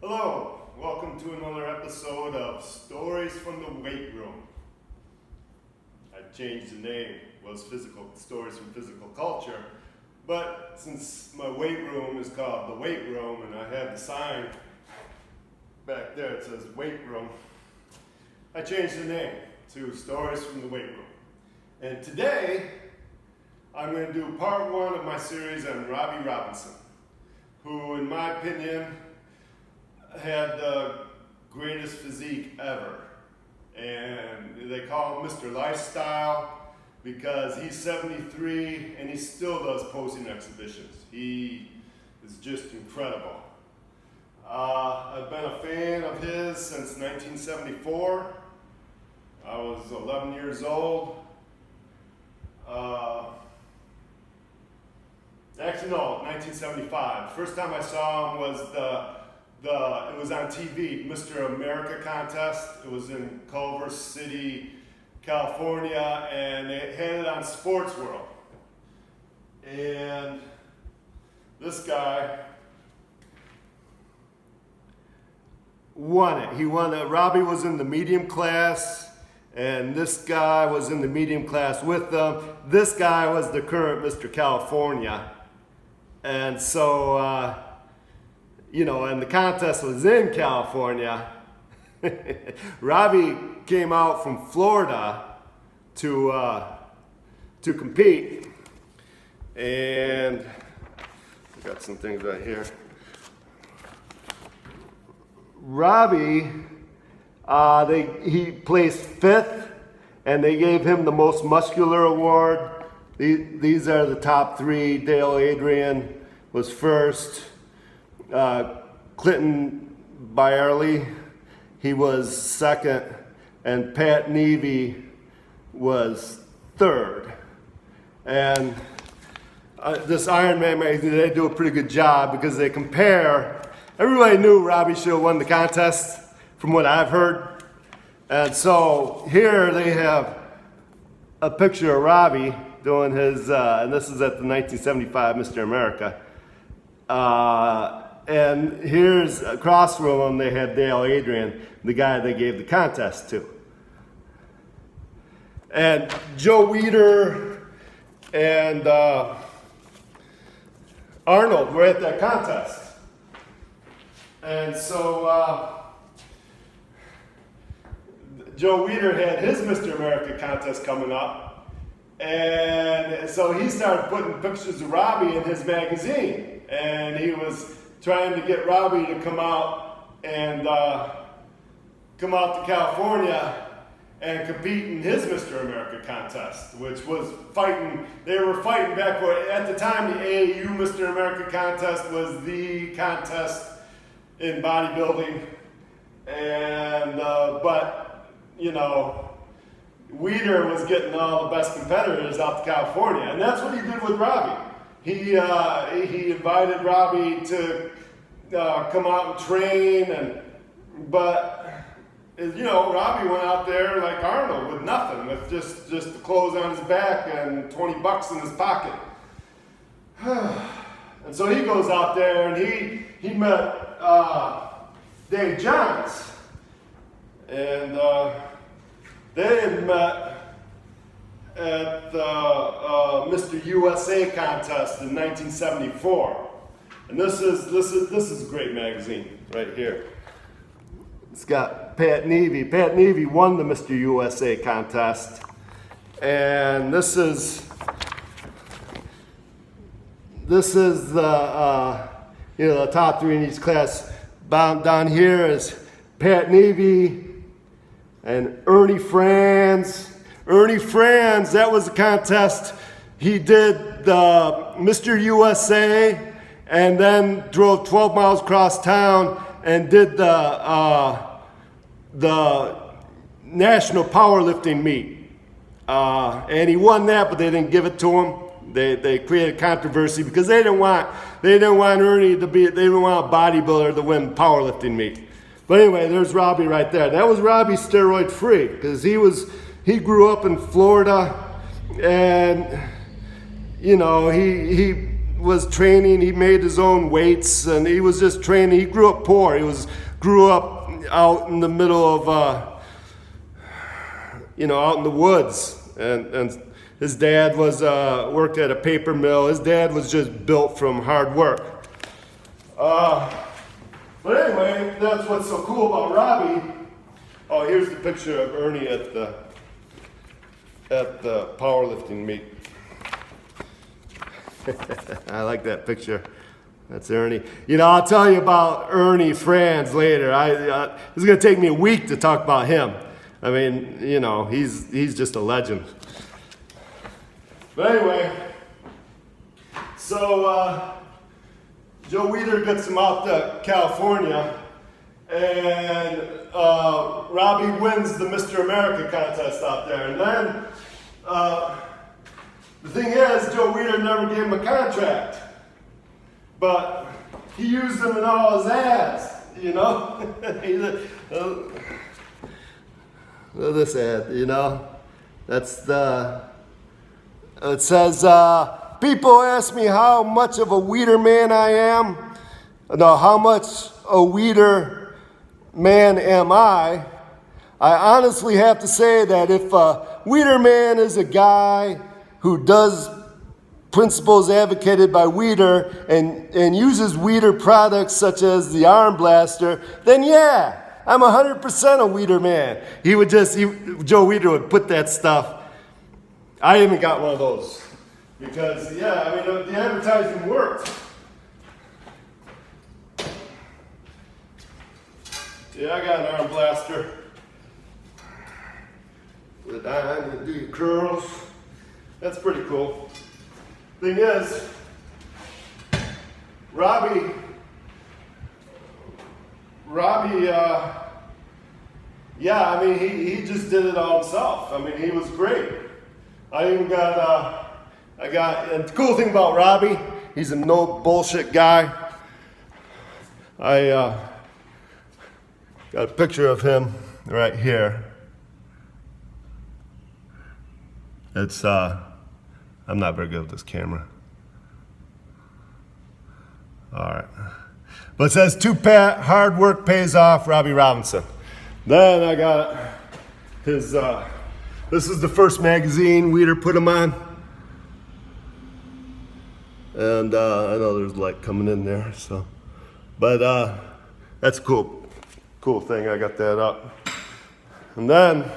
Hello, welcome to another episode of Stories from the Weight Room. I changed the name, was Stories from Physical Culture, but since my weight room is called the Weight Room and I have the sign back there that says Weight Room, I changed the name to Stories from the Weight Room. And today, I'm going to do part one of my series on Robby Robinson, who, in my opinion, had the greatest physique ever. And they call him Mr. Lifestyle because he's 73 and he still does posing exhibitions. He is just incredible. I've been a fan of his since 1974. I was 11 years old. Actually, no, 1975. First time I saw him was it was on TV, Mr. America contest. It was in Culver City, California, and they had it on Sports World. And this guy won it. He won it. Robby was in the medium class, and this guy was in the medium class with them. This guy was the current Mr. California. And so, and the contest was in California. Robby came out from Florida to compete. And I got some things right here. Robby, he placed 5th, and they gave him the most muscular award. These are the top 3. Dale Adrian was 1st. Clinton Byerly, he was 2nd. And Pat Nevey was 3rd. And this Ironman magazine, they do a pretty good job because they compare. Everybody knew Robby should have won the contest, from what I've heard. And so here they have a picture of Robby doing his, and this is at the 1975 Mr. America. And here's across from him, they had Dale Adrian, the guy they gave the contest to. And Joe Weider and Arnold were at that contest. And so Joe Weider had his Mr. America contest coming up. And so he started putting pictures of Robby in his magazine. And he was trying to get Robby to come out and come out to California and compete in his Mr. America contest, which was fighting. They were fighting back for it. At the time, the AAU Mr. America contest was the contest in bodybuilding. And, Weider was getting all the best competitors out to California, and that's what he did with Robby. He invited Robby to come out and train, but Robby went out there like Arnold with nothing, with just the clothes on his back and $20 in his pocket. And so he goes out there and he met Dave Johns, and they had met at the Mr. USA contest in 1974, and this is a great magazine right here. It's got Pat Nevey. Pat Nevey won the Mr. USA contest, and this is the the top 3 in each class. Down here is Pat Nevey and Ernie Franz. Ernie Franz, that was the contest. He did the Mr. USA and then drove 12 miles across town and did the national powerlifting meet. And he won that, but they didn't give it to him. They created controversy because they didn't want Ernie to be, they didn't want a bodybuilder to win powerlifting meet. But anyway, there's Robby right there. That was Robby steroid free because he grew up in Florida, and he was training. He made his own weights, and he was just training. He grew up poor. Grew up out in the middle of, out in the woods. And his dad worked at a paper mill. His dad was just built from hard work. But anyway, that's what's so cool about Robby. Oh, here's the picture of Ernie at the powerlifting meet. I like that picture. That's Ernie. I'll tell you about Ernie Franz later. It's going to take me a week to talk about him. I mean, he's just a legend. But anyway, so Joe Weider gets him out to California, and Robby wins the Mr. America contest out there. And then the thing is, Joe Weider never gave him a contract, but he used them in all his ads, this ad, that's it says, people ask me how much of a Weider man I am. No, how much a Weider man am I? I honestly have to say that if a Weider man is a guy who does principles advocated by Weider and uses Weider products such as the Arm Blaster, then yeah, I'm 100% a Weider man. Joe Weider would put that stuff. I even got one of those because, the advertising worked. Yeah, I got an Arm Blaster. Put it on and do your curls. That's pretty cool. Thing is, Robby, he just did it all himself. He was great. And the cool thing about Robby, he's a no bullshit guy. I got a picture of him right here. It's, I'm not very good with this camera. All right. But it says, "2-pat, hard work pays off, Robby Robinson." Then I got his, this is the first magazine Weider put him on. And I know there's light coming in there, so. But that's a cool thing. I got that up. And then,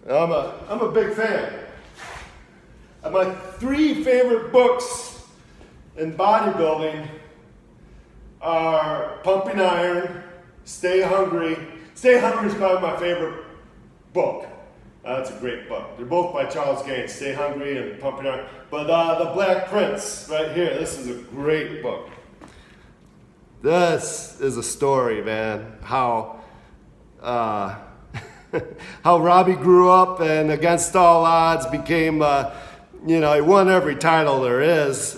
I'm a big fan. My 3 favorite books in bodybuilding are Pumping Iron, Stay Hungry. Stay Hungry is probably my favorite book. That's a great book. They're both by Charles Gaines, Stay Hungry and Pumping Iron. But The Black Prince, right here, this is a great book. This is a story, man, how Robby grew up and against all odds became, he won every title there is.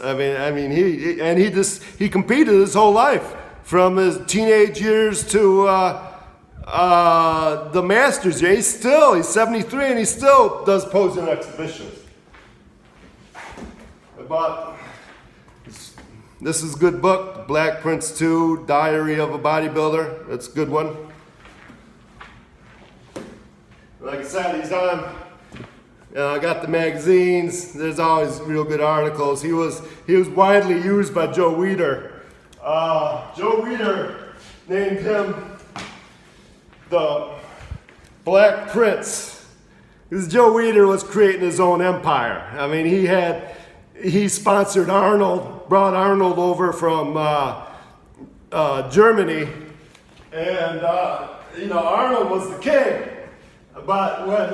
He competed his whole life from his teenage years to the Masters. Yeah, he's 73 and he still does posing exhibitions. But this is a good book, Black Prince 2, Diary of a Bodybuilder. That's a good one. Like I said, he's on. I got the magazines. There's always real good articles. He was widely used by Joe Weider. Joe Weider named him the Black Prince because Joe Weider was creating his own empire. He sponsored Arnold, brought Arnold over from Germany, and Arnold was the king. But when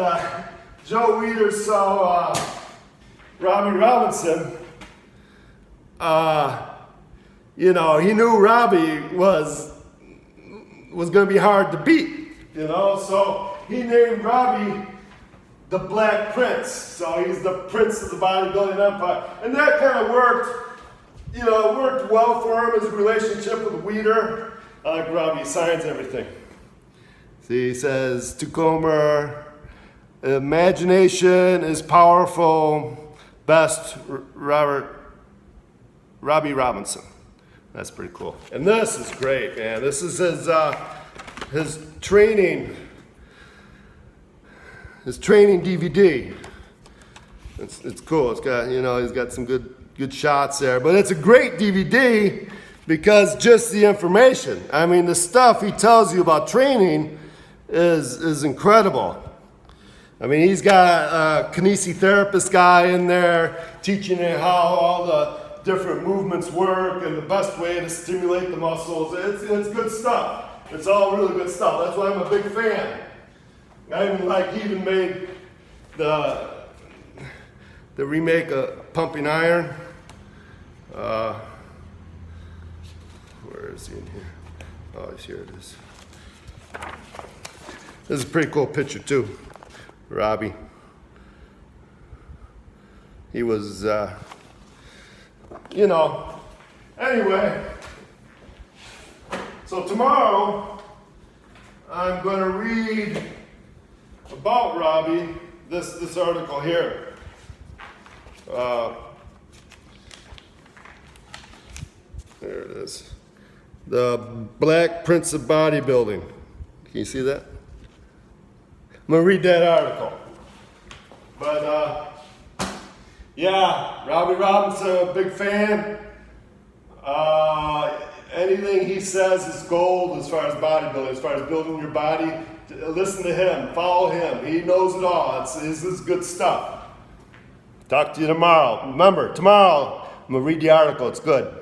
Joe Weider saw Robby Robinson, he knew Robby was going to be hard to beat, so he named Robby the Black Prince. So he's the prince of the bodybuilding empire. And that kind of worked, it worked well for him, his relationship with Weider. I like Robby, he signs everything. See, he says, Tacoma, Imagination is powerful. Best, Robby Robinson. That's pretty cool. And this is great, man. This is his training DVD. It's cool. It's got, he's got some good shots there. But it's a great DVD because just the information. I mean, the stuff he tells you about training is incredible. I mean, he's got a kinesiotherapist guy in there teaching you how all the different movements work and the best way to stimulate the muscles. It's good stuff. It's all really good stuff. That's why I'm a big fan. He even made the remake of Pumping Iron. Where is he in here? Oh, here it is. This is a pretty cool picture too. Robby. He was, anyway. So tomorrow, I'm going to read about Robby, this article here. There it is. The Black Prince of Bodybuilding. Can you see that? I'm going to read that article. But, yeah, Robby Robinson, a big fan. Anything he says is gold as far as bodybuilding, as far as building your body. Listen to him, follow him. He knows it all. This is good stuff. Talk to you tomorrow. Remember, tomorrow I'm going to read the article. It's good.